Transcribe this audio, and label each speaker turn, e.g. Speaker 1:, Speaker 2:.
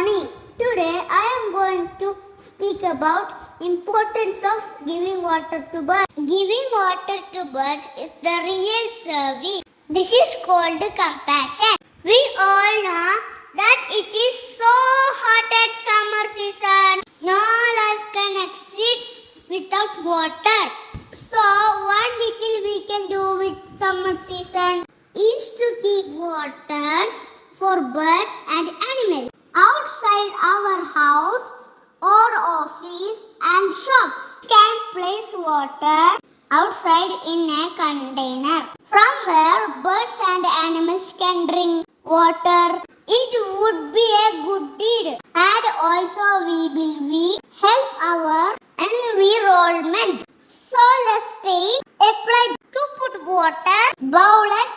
Speaker 1: morning. Today I am going to speak about importance of giving water to birds. Giving water to birds is the real service. This is called compassion. We all know that it is so hot at summer season. No life can exist without water. So what little we can do with summer season is to keep waters for birds and animals outside our house or office and shops. We can place water outside in a container from where birds and animals can drink water. It would be a good deed, and also we help our environment. So let's take a pledge to put water bowl at